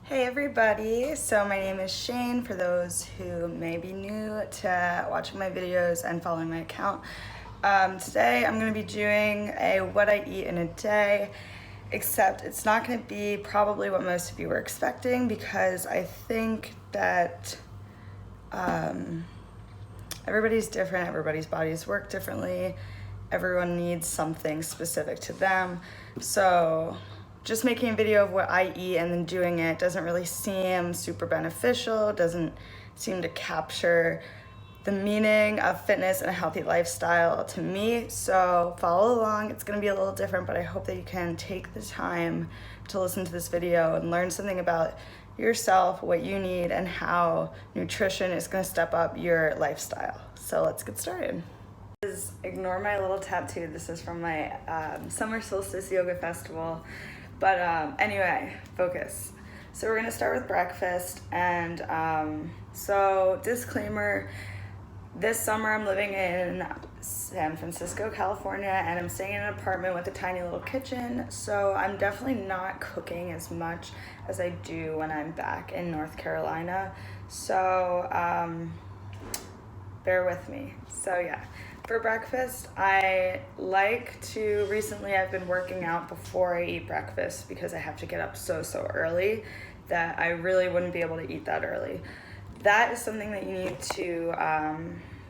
Hey everybody, so my name is Shane for those who may be new to watching my videos and following my account. Today I'm going to be doing a what I eat in a day, except it's not going to be probably what most of you were expecting because I think that everybody's different, everybody's bodies work differently, everyone needs something specific to them. So just making a video of what I eat and then doing it doesn't really seem super beneficial, doesn't seem to capture the meaning of fitness and a healthy lifestyle to me. So follow along, it's gonna be a little different, but I hope that you can take the time to listen to this video and learn something about yourself, what you need, and how nutrition is gonna step up your lifestyle. So let's get started. Ignore my little tattoo. This is from my Summer Solstice Yoga Festival. But anyway, focus. So we're gonna start with breakfast. And so disclaimer, this summer I'm living in San Francisco, California, and I'm staying in an apartment with a tiny little kitchen. So I'm definitely not cooking as much as I do when I'm back in North Carolina. So bear with me. So yeah. For breakfast, recently I've been working out before I eat breakfast because I have to get up so early that I really wouldn't be able to eat that early. That is something that you need to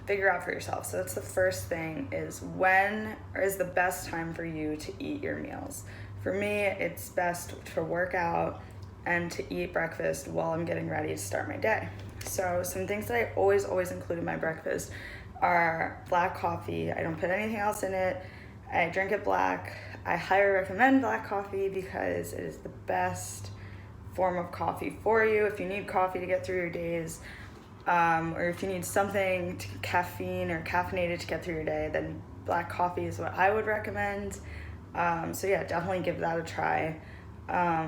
figure out for yourself. So that's the first thing, is when is the best time for you to eat your meals. For me, it's best to work out and to eat breakfast while I'm getting ready to start my day. So some things that I always include in my breakfast are black coffee. I don't put anything else in it. I drink it black. I highly recommend black coffee because it is the best form of coffee for you. If you need coffee to get through your days, or if you need something caffeinated to get through your day, then black coffee is what I would recommend. So yeah, definitely give that a try. I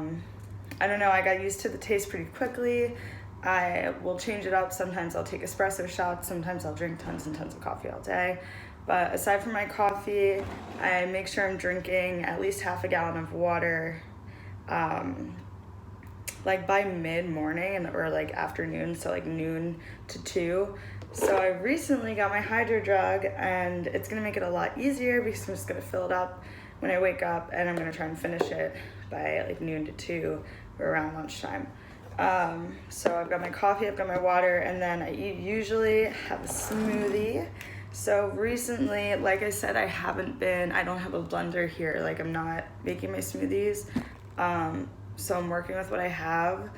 don't know, I got used to the taste pretty quickly. I will change it up. Sometimes I'll take espresso shots. Sometimes I'll drink tons and tons of coffee all day. But aside from my coffee, I make sure I'm drinking at least half a gallon of water, like by mid-morning or like afternoon, so like noon to 2. So I recently got my Hydro Drug, and it's gonna make it a lot easier because I'm just gonna fill it up when I wake up, and I'm gonna try and finish it by like noon to 2 or around lunchtime. So I've got my coffee, I've got my water, and then I usually have a smoothie. So recently, like I said, I don't have a blender here, like I'm not making my smoothies. So I'm working with what I have.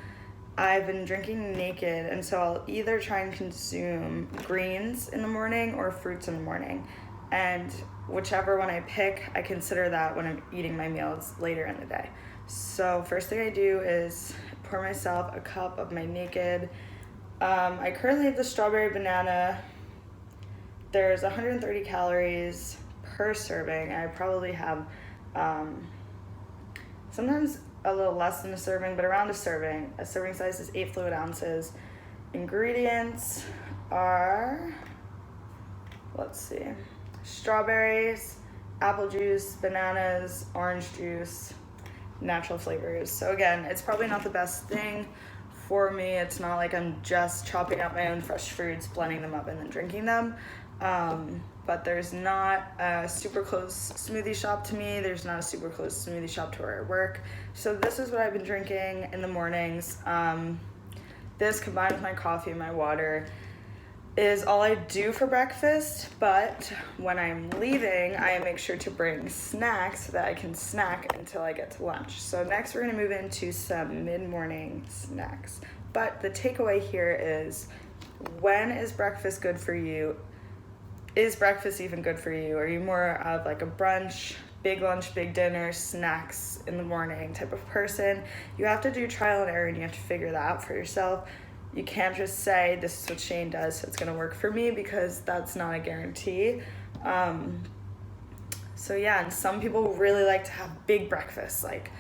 I've been drinking naked, and so I'll either try and consume greens in the morning or fruits in the morning. And whichever one I pick, I consider that when I'm eating my meals later in the day. So first thing I do is pour myself a cup of my naked. I currently have the strawberry banana. There's 130 calories per serving. I probably have sometimes a little less than a serving, but around a serving. A serving size is 8 fluid ounces. Ingredients are, let's see, strawberries, apple juice, bananas, orange juice, natural flavors. So again, it's probably not the best thing for me. It's not like I'm just chopping up my own fresh fruits, blending them up, and then drinking them. But there's not a super close smoothie shop to me. There's not a super close smoothie shop to where I work. So this is what I've been drinking in the mornings. This combined with my coffee and my water is all I do for breakfast, but when I'm leaving, I make sure to bring snacks so that I can snack until I get to lunch. So next we're gonna move into some mid-morning snacks. But the takeaway here is, when is breakfast good for you? Is breakfast even good for you? Are you more of like a brunch, big lunch, big dinner, snacks in the morning type of person? You have to do trial and error, and you have to figure that out for yourself. You can't just say, this is what Shane does, so it's gonna work for me, because that's not a guarantee. So yeah, and some people really like to have big breakfasts, like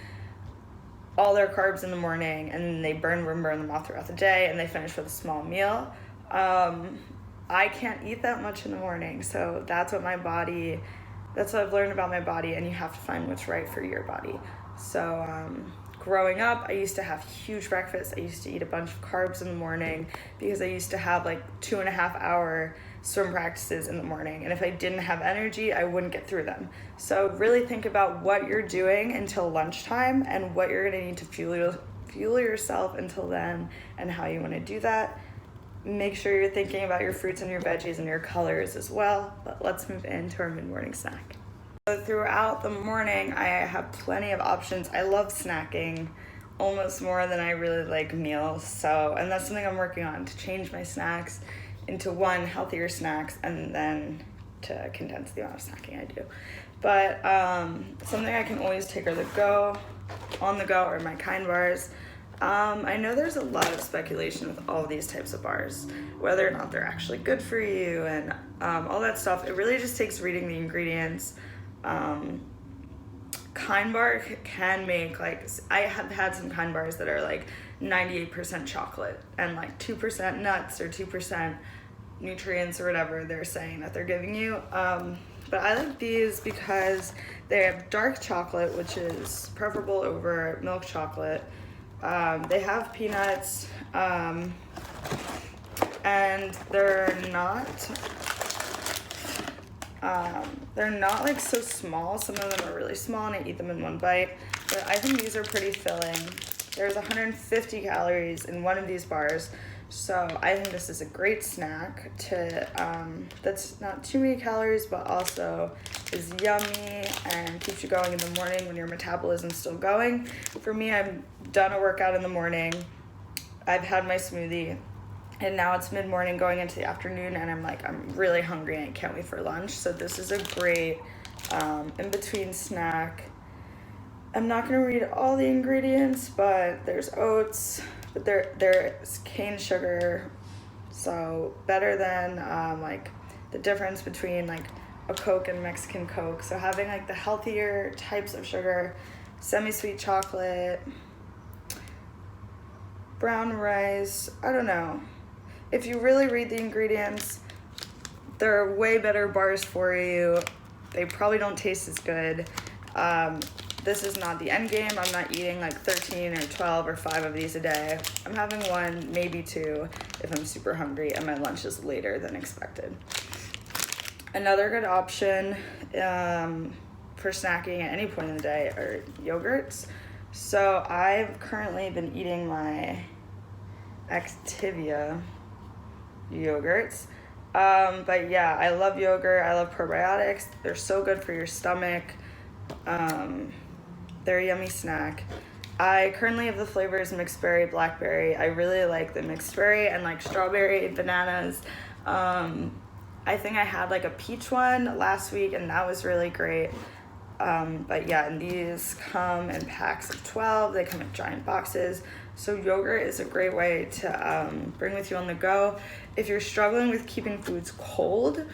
all their carbs in the morning, and then they burn them off throughout the day, and they finish with a small meal. I can't eat that much in the morning, so that's what I've learned about my body, and you have to find what's right for your body. So growing up, I used to have huge breakfasts. I used to eat a bunch of carbs in the morning because I used to have like 2.5 hour swim practices in the morning. And if I didn't have energy, I wouldn't get through them. So really think about what you're doing until lunchtime and what you're gonna need to fuel yourself until then and how you wanna do that. Make sure you're thinking about your fruits and your veggies and your colors as well. But let's move into our mid-morning snack. So throughout the morning, I have plenty of options. I love snacking almost more than I really like meals. So, and that's something I'm working on, to change my snacks into one, healthier snacks, and then to condense the amount of snacking I do. But something I can always take on the go are my Kind bars. I know there's a lot of speculation with all these types of bars, whether or not they're actually good for you and all that stuff. It really just takes reading the ingredients. Kind bar can make, like, I have had some Kind bars that are like 98% chocolate and like 2% nuts or 2% nutrients or whatever they're saying that they're giving you. But I like these because they have dark chocolate, which is preferable over milk chocolate. They have peanuts, and they're not like so small. Some of them are really small and I eat them in one bite, but I think these are pretty filling. There's 150 calories in one of these bars, so I think this is a great snack that's not too many calories, but also is yummy and keeps you going in the morning when your metabolism's still going. For me, I've done a workout in the morning, I've had my smoothie, and now it's mid-morning going into the afternoon, and I'm really hungry and I can't wait for lunch. So this is a great in-between snack. I'm not gonna read all the ingredients, but there's oats, but there's cane sugar, so better than like the difference between like a Coke and Mexican Coke. So having like the healthier types of sugar, semi-sweet chocolate, brown rice, I don't know. If you really read the ingredients, there are way better bars for you. They probably don't taste as good. This is not the end game. I'm not eating like 13 or 12 or 5 of these a day. I'm having 1, maybe 2 if I'm super hungry and my lunch is later than expected. Another good option for snacking at any point in the day are yogurts. So I've currently been eating my Activia yogurts. But yeah, I love yogurt. I love probiotics. They're so good for your stomach. They're a yummy snack. I currently have the flavors mixed berry, blackberry. I really like the mixed berry and like strawberry, bananas. I think I had like a peach one last week and that was really great. But yeah, and these come in packs of 12. They come in giant boxes. So yogurt is a great way to bring with you on the go. If you're struggling with keeping foods cold,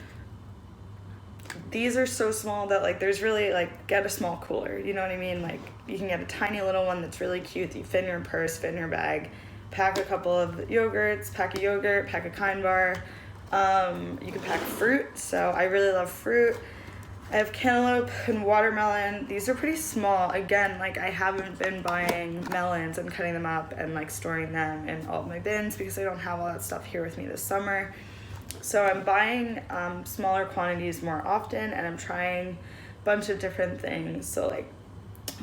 these are so small that like there's really like, get a small cooler, you know what I mean? Like you can get a tiny little one that's really cute that you fit in your purse, fit in your bag, pack a couple of yogurts, pack a yogurt, pack a Kind bar. You can pack fruit, so I really love fruit. I have cantaloupe and watermelon. These are pretty small. Again, like I haven't been buying melons and cutting them up and like storing them in all of my bins because I don't have all that stuff here with me this summer. So I'm buying smaller quantities more often and I'm trying a bunch of different things. So like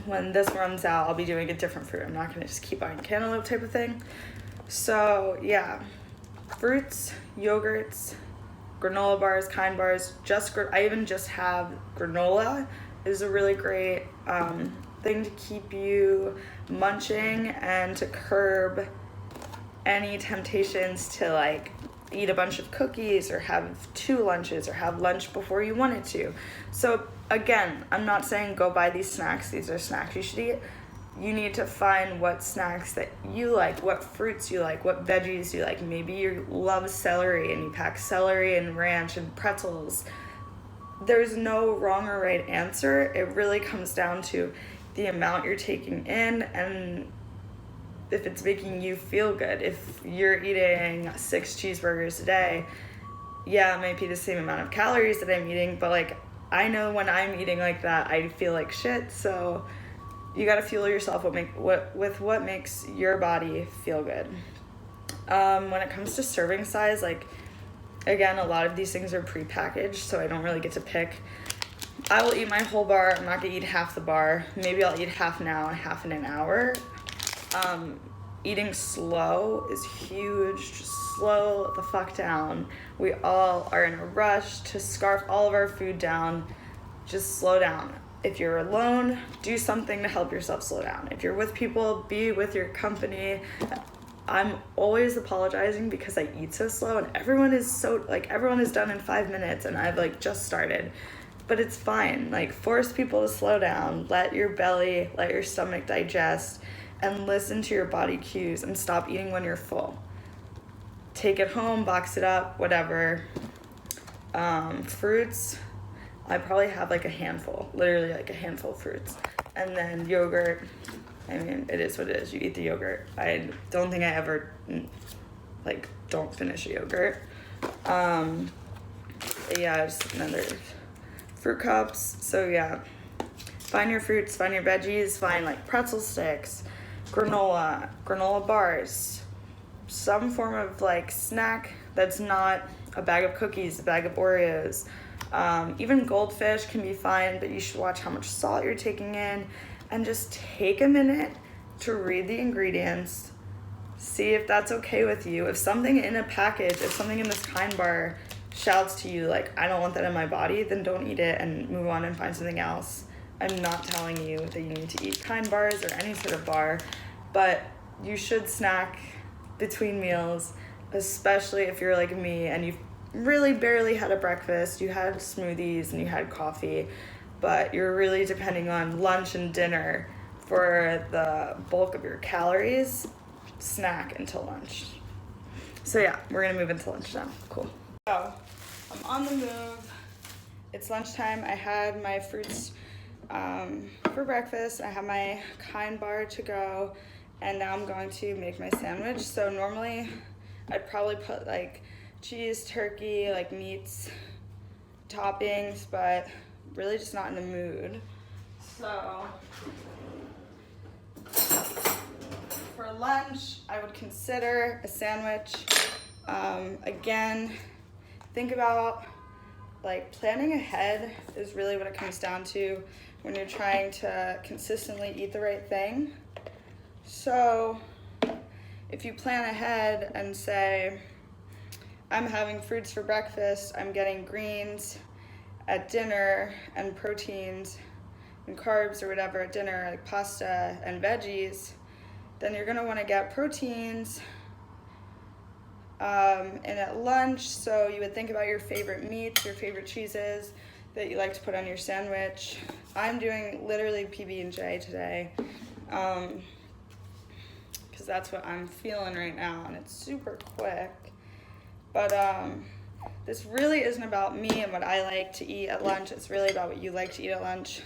when this runs out, I'll be doing a different fruit. I'm not gonna just keep buying cantaloupe type of thing. So yeah, fruits, yogurts, granola bars, Kind bars, I even just have granola is a really great thing to keep you munching and to curb any temptations to like eat a bunch of cookies or have 2 lunches or have lunch before you wanted to. So again, I'm not saying go buy these snacks. These are snacks you should eat. You need to find what snacks that you like, what fruits you like, what veggies you like. Maybe you love celery and you pack celery and ranch and pretzels. There's no wrong or right answer. It really comes down to the amount you're taking in and if it's making you feel good. If you're eating 6 cheeseburgers a day, yeah, it might be the same amount of calories that I'm eating, but like I know when I'm eating like that, I feel like shit. So you got to fuel yourself with what makes your body feel good. When it comes to serving size, like, again, a lot of these things are prepackaged, so I don't really get to pick. I will eat my whole bar. I'm not gonna eat half the bar. Maybe I'll eat half now and half in an hour. Eating slow is huge. Just slow the fuck down. We all are in a rush to scarf all of our food down. Just slow down. If you're alone, do something to help yourself slow down. If you're with people, be with your company. I'm always apologizing because I eat so slow, and everyone is done in 5 minutes, and I've like just started. But it's fine. Like, force people to slow down. Let your belly, let your stomach digest, and listen to your body cues, and stop eating when you're full. Take it home, box it up, whatever. Fruits, I probably have like a handful, literally like a handful of fruits. And then yogurt, I mean, it is what it is. You eat the yogurt. I don't think I ever, like, don't finish a yogurt. Yeah, just another fruit cups. So yeah, find your fruits, find your veggies, find like pretzel sticks, granola bars, some form of like snack that's not a bag of cookies, a bag of Oreos. Even goldfish can be fine, but you should watch how much salt you're taking in, and just take a minute to read the ingredients, see if that's okay with you. If something in a package, if something in this Kind bar shouts to you like, I don't want that in my body, then don't eat it and move on and find something else. I'm not telling you that you need to eat Kind bars or any sort of bar, but you should snack between meals, especially if you're like me and you've really barely had a breakfast. You had smoothies and you had coffee, but you're really depending on lunch and dinner for the bulk of your calories. Snack until lunch. So yeah, we're gonna move into lunch now. Cool. So I'm on the move. It's lunchtime. I had my fruits for breakfast. I have my Kind bar to go, and now I'm going to make my sandwich. So normally I'd probably put like cheese, turkey, like meats, toppings, but really just not in the mood. So for lunch, I would consider a sandwich. Again, think about like planning ahead is really what it comes down to when you're trying to consistently eat the right thing. So if you plan ahead and say, I'm having fruits for breakfast, I'm getting greens at dinner and proteins and carbs or whatever at dinner, like pasta and veggies, then you're gonna wanna get proteins and at lunch. So you would think about your favorite meats, your favorite cheeses that you like to put on your sandwich. I'm doing literally PB&J today because that's what I'm feeling right now, and it's super quick. But this really isn't about me and what I like to eat at lunch. It's really about what you like to eat at lunch.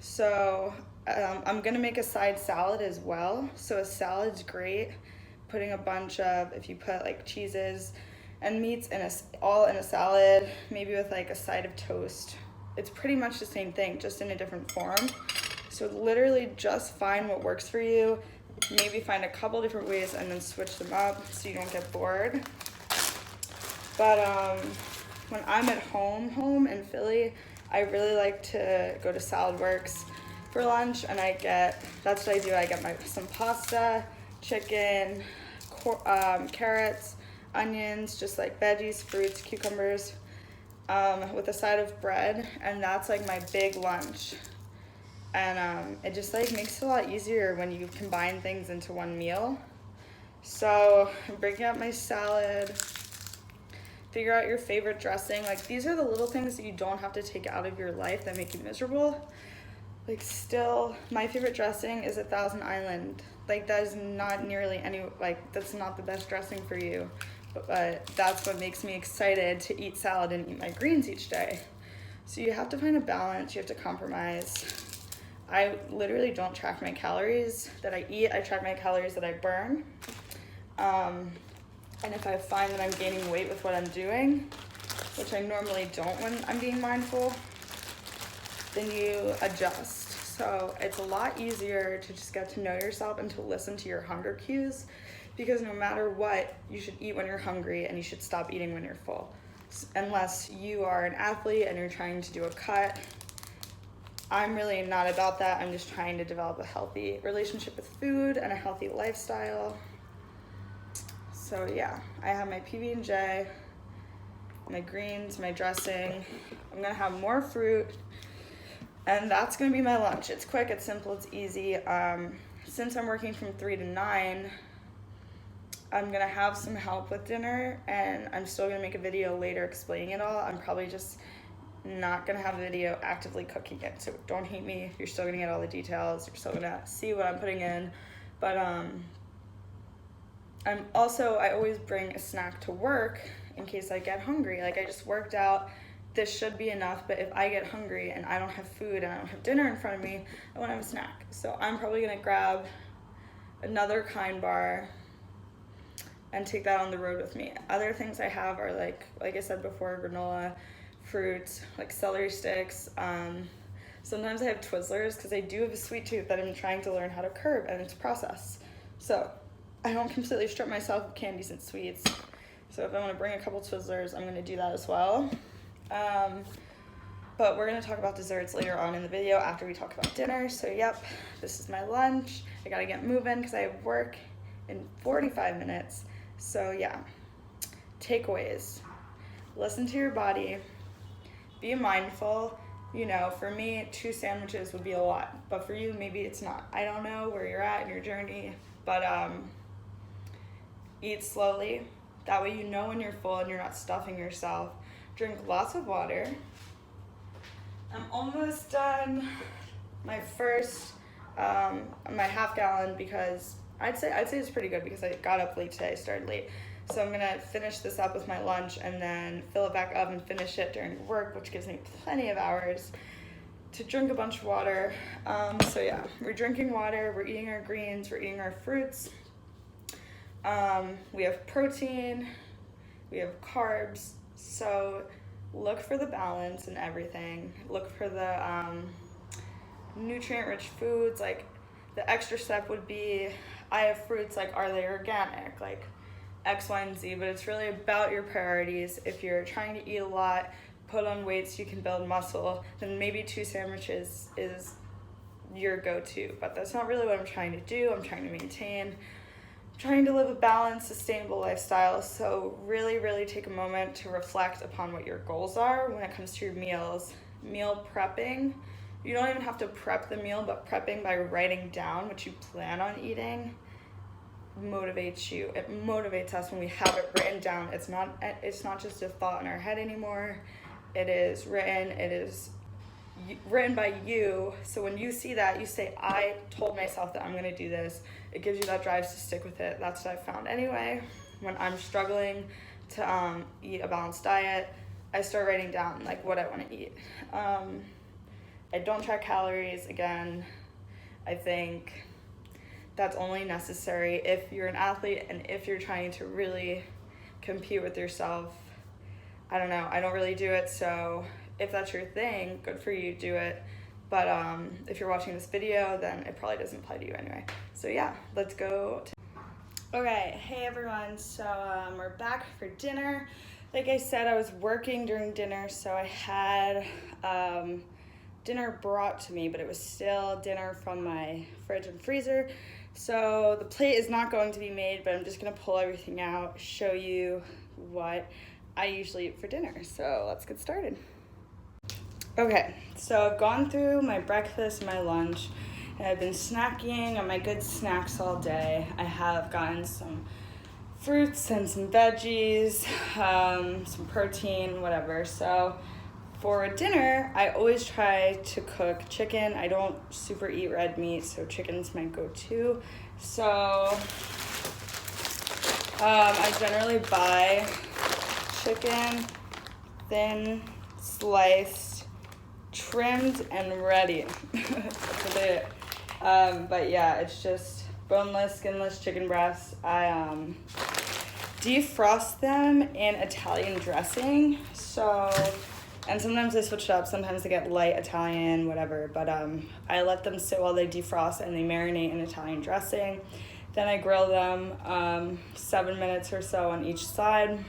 So I'm gonna make a side salad as well. So a salad's great. Putting a bunch of, if you put like cheeses and meats all in a salad, maybe with like a side of toast. It's pretty much the same thing, just in a different form. So literally just find what works for you. Maybe find a couple different ways and then switch them up so you don't get bored. But when I'm at home in Philly, I really like to go to Salad Works for lunch, and that's what I do. I get some pasta, chicken, carrots, onions, just like veggies, fruits, cucumbers, with a side of bread, and that's like my big lunch. And it just like makes it a lot easier when you combine things into one meal. So I'm breaking up my salad. Figure out your favorite dressing. Like, these are the little things that you don't have to take out of your life that make you miserable. Like, still, my favorite dressing is a Thousand Island. Like, that is not nearly that's not the best dressing for you. But that's what makes me excited to eat salad and eat my greens each day. So you have to find a balance. You have to compromise. I literally don't track my calories that I eat. I track my calories that I burn. And if I find that I'm gaining weight with what I'm doing, which I normally don't when I'm being mindful, then you adjust. So it's a lot easier to just get to know yourself and to listen to your hunger cues, because no matter what, you should eat when you're hungry and you should stop eating when you're full. Unless you are an athlete and you're trying to do a cut. I'm really not about that. I'm just trying to develop a healthy relationship with food and a healthy lifestyle. So yeah, I have my PB&J, my greens, my dressing. I'm gonna have more fruit, and that's gonna be my lunch. It's quick, it's simple, it's easy. Since I'm working from 3 to 9, I'm gonna have some help with dinner, and I'm still gonna make a video later explaining it all. I'm probably just not gonna have a video actively cooking it, so don't hate me. You're still gonna get all the details. You're still gonna see what I'm putting in, but I always bring a snack to work in case I get hungry. Like, I just worked out, this should be enough, but if I get hungry and I don't have food and I don't have dinner in front of me, I want to have a snack. So I'm probably gonna grab another Kind bar and take that on the road with me. Other things I have are like I said before, granola, fruits, like celery sticks. Sometimes I have Twizzlers because I do have a sweet tooth that I'm trying to learn how to curb, and it's a process. So I don't completely strip myself of candies and sweets. So if I want to bring a couple Twizzlers, I'm going to do that as well. But we're going to talk about desserts later on in the video after we talk about dinner. So yep, this is my lunch. I got to get moving because I have work in 45 minutes. So yeah, takeaways. Listen to your body. Be mindful. You know, for me, 2 sandwiches would be a lot. But for you, maybe it's not. I don't know where you're at in your journey. But eat slowly. That way you know when you're full and you're not stuffing yourself. Drink lots of water. I'm almost done my first, my half gallon, because I'd say it's pretty good because I got up late today, started late. So I'm gonna finish this up with my lunch and then fill it back up and finish it during work, which gives me plenty of hours to drink a bunch of water. So yeah, we're drinking water, we're eating our greens, we're eating our fruits. We have protein, we have carbs, so look for the balance in everything. Look for the nutrient-rich foods. Like, the extra step would be, I have fruits, like, are they organic? Like, X, Y, and Z, but it's really about your priorities. If you're trying to eat a lot, put on weight so you can build muscle, then maybe 2 sandwiches is your go-to, but that's not really what I'm trying to do. I'm trying to maintain, trying to live a balanced, sustainable lifestyle. So really, really take a moment to reflect upon what your goals are when it comes to your meals. Meal prepping, you don't even have to prep the meal, but prepping by writing down what you plan on eating motivates you. It motivates us when we have it written down. It's not just a thought in our head anymore. It is written. It is written by you. So when you see that, you say, I told myself that I'm going to do this. It gives you that drive to stick with it. That's what I've found anyway. When I'm struggling to eat a balanced diet, I start writing down like what I want to eat. I don't track calories. Again, I think that's only necessary if you're an athlete and if you're trying to really compete with yourself. I don't know. I don't really do it, so if that's your thing, good for you, do it. But if you're watching this video, then it probably doesn't apply to you anyway. So yeah, let's go. Okay, hey everyone. So we're back for dinner. Like I said, I was working during dinner, so I had dinner brought to me, but it was still dinner from my fridge and freezer. So the plate is not going to be made, but I'm just gonna pull everything out, show you what I usually eat for dinner. So let's get started. Okay, so I've gone through my breakfast and my lunch, and I've been snacking on my good snacks all day. I have gotten some fruits and some veggies, some protein, whatever. So for dinner, I always try to cook chicken. I don't super eat red meat, so chicken's my go-to. So I generally buy chicken, thin, sliced, trimmed, and ready. That's about it. But yeah, it's just boneless, skinless chicken breasts. I defrost them in Italian dressing. So And sometimes I switch it up. Sometimes I get light Italian, whatever. But I let them sit while they defrost and they marinate in Italian dressing. Then I grill them 7 minutes or so on each side.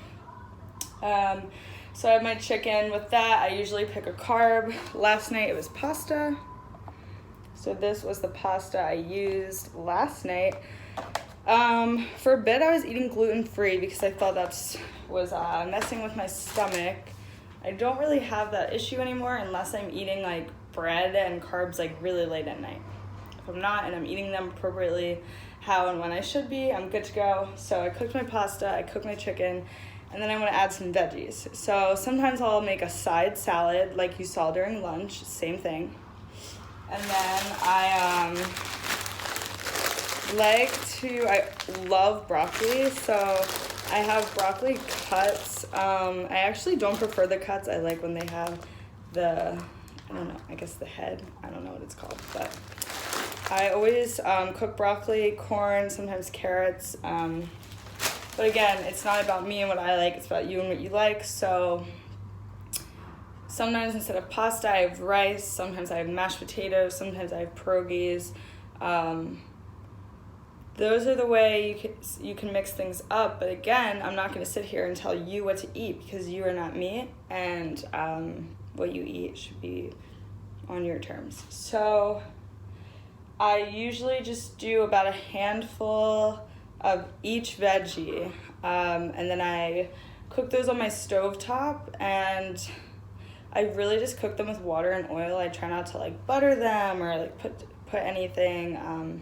So I have my chicken. With that, I usually pick a carb. Last night it was pasta. So this was the pasta I used last night. For a bit I was eating gluten-free because I thought that was messing with my stomach. I don't really have that issue anymore unless I'm eating like bread and carbs like really late at night. If I'm not and I'm eating them appropriately, how and when I should be, I'm good to go. So I cooked my pasta, I cooked my chicken, and then I'm gonna add some veggies. So sometimes I'll make a side salad like you saw during lunch, same thing. And then I love broccoli, so I have broccoli cuts. I actually don't prefer the cuts. I like when they have the, I don't know, I guess the head. I don't know what it's called, but I always cook broccoli, corn, sometimes carrots. But again, it's not about me and what I like, it's about you and what you like. So sometimes instead of pasta, I have rice. Sometimes I have mashed potatoes. Sometimes I have pierogies. Those are the way you can mix things up. But again, I'm not going to sit here and tell you what to eat because you are not me. And what you eat should be on your terms. So I usually just do about a handful of each veggie. And then I cook those on my stovetop, and I really just cook them with water and oil. I try not to like butter them or like put anything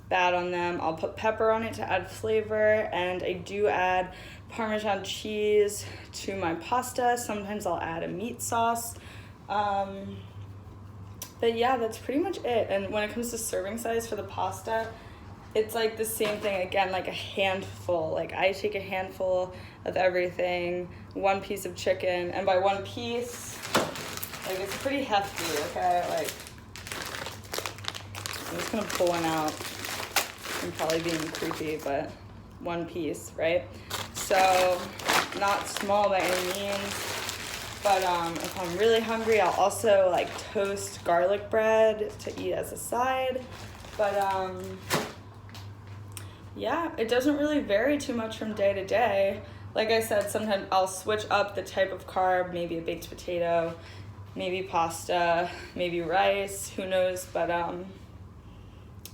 bad on them. I'll put pepper on it to add flavor, and I do add Parmesan cheese to my pasta. Sometimes I'll add a meat sauce. But yeah, that's pretty much it. And when it comes to serving size for the pasta, it's like the same thing again, like a handful. Like I take a handful of everything, 1 piece of chicken, and by 1 piece, like it's pretty hefty, okay? Like I'm just gonna pull one out. I'm probably being creepy, but 1 piece, right? So not small by any means. But if I'm really hungry, I'll also like toast garlic bread to eat as a side. But yeah, it doesn't really vary too much from day to day. Like I said, sometimes I'll switch up the type of carb, maybe a baked potato, maybe pasta, maybe rice, who knows. But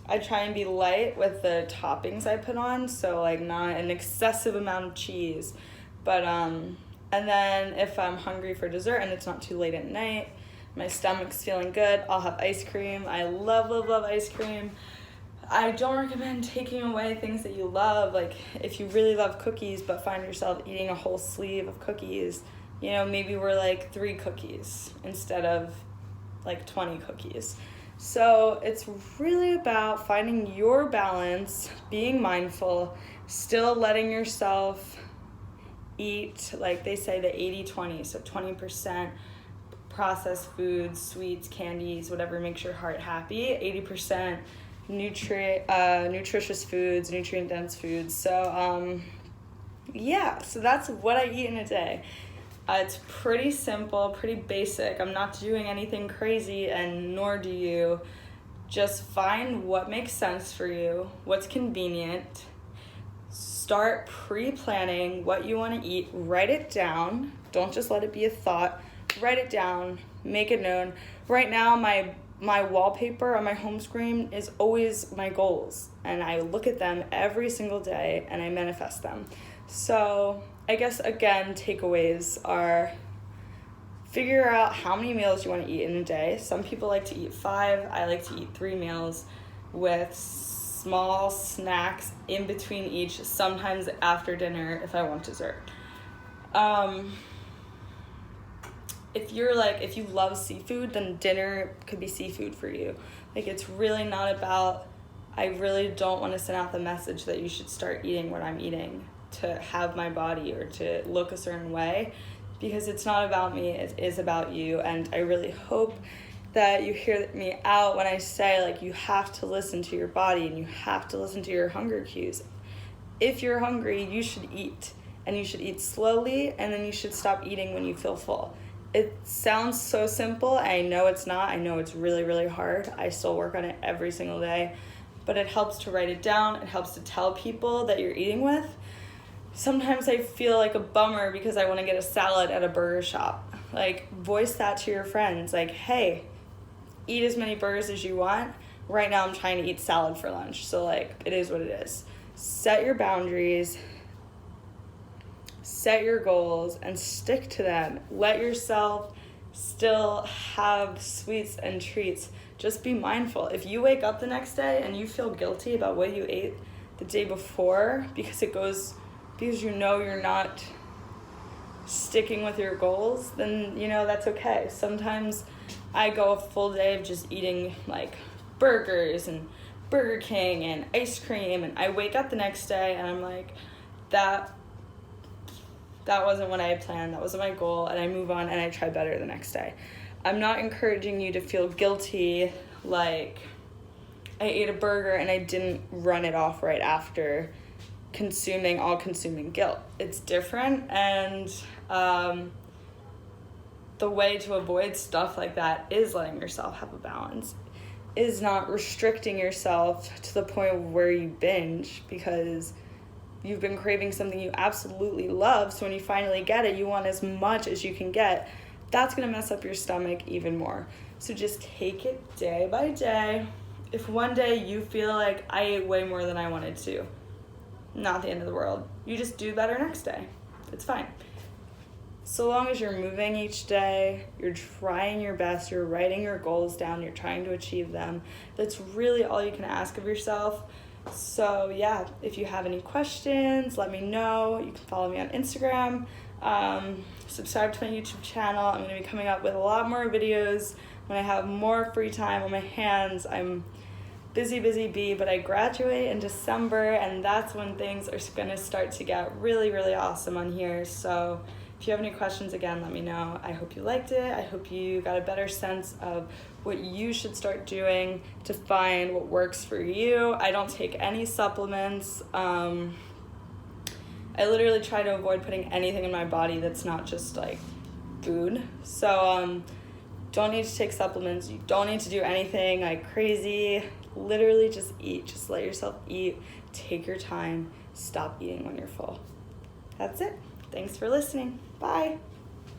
I try and be light with the toppings I put on, so like not an excessive amount of cheese. But and then if I'm hungry for dessert and it's not too late at night, my stomach's feeling good, I'll have ice cream. I love, love, love ice cream. I don't recommend taking away things that you love. Like if you really love cookies but find yourself eating a whole sleeve of cookies, you know, maybe we're like 3 cookies instead of like 20 cookies. So it's really about finding your balance, being mindful, still letting yourself eat, like they say, the 80-20, so 20% processed foods, sweets, candies, whatever makes your heart happy, 80% nutritious foods, nutrient-dense foods. So yeah, so that's what I eat in a day. It's pretty simple, pretty basic. I'm not doing anything crazy, and nor do you. Just find what makes sense for you, what's convenient. Start pre-planning what you want to eat. Write it down. Don't just let it be a thought. Write it down. Make it known. Right now, my wallpaper on my home screen is always my goals, and I look at them every single day and I manifest them. So I guess, again, takeaways are figure out how many meals you want to eat in a day. Some people like to eat 5. I like to eat 3 meals with small snacks in between each, sometimes after dinner if I want dessert. If you love seafood, then dinner could be seafood for you. Like, it's really not about, I really don't want to send out the message that you should start eating what I'm eating to have my body or to look a certain way, because it's not about me, it is about you. And I really hope that you hear me out when I say, like, you have to listen to your body and you have to listen to your hunger cues. If you're hungry, you should eat, and you should eat slowly, and then you should stop eating when you feel full. It sounds so simple. I know it's not. I know it's really, really hard. I still work on it every single day. But it helps to write it down. It helps to tell people that you're eating with. Sometimes I feel like a bummer because I want to get a salad at a burger shop. Like, voice that to your friends. Like, hey, eat as many burgers as you want. Right now I'm trying to eat salad for lunch. So, like, it is what it is. Set your boundaries. Set your goals and stick to them. Let yourself still have sweets and treats. Just be mindful. If you wake up the next day and you feel guilty about what you ate the day before because you know you're not sticking with your goals, then that's okay. Sometimes I go a full day of just eating like burgers and Burger King and ice cream, and I wake up the next day and I'm like, that wasn't what I had planned, that wasn't my goal, and I move on and I try better the next day. I'm not encouraging you to feel guilty like I ate a burger and I didn't run it off right after. All-consuming guilt. It's different, and the way to avoid stuff like that is letting yourself have a balance, is not restricting yourself to the point where you binge because you've been craving something you absolutely love, so when you finally get it, you want as much as you can get. That's going to mess up your stomach even more. So just take it day by day. If one day you feel like I ate way more than I wanted to, not the end of the world. You just do better next day. It's fine. So long as you're moving each day, you're trying your best, you're writing your goals down, you're trying to achieve them. That's really all you can ask of yourself. So yeah, if you have any questions, let me know. You can follow me on Instagram. Subscribe to my YouTube channel. I'm going to be coming up with a lot more videos when I have more free time on my hands. I'm busy bee, but I graduate in December, and that's when things are going to start to get really, really awesome on here. So if you have any questions, again, let me know. I hope you liked it. I hope you got a better sense of what you should start doing to find what works for you. I don't take any supplements. I literally try to avoid putting anything in my body that's not just like food. So don't need to take supplements. You don't need to do anything like crazy. Literally just eat. Just let yourself eat. Take your time. Stop eating when you're full. That's it. Thanks for listening. Bye.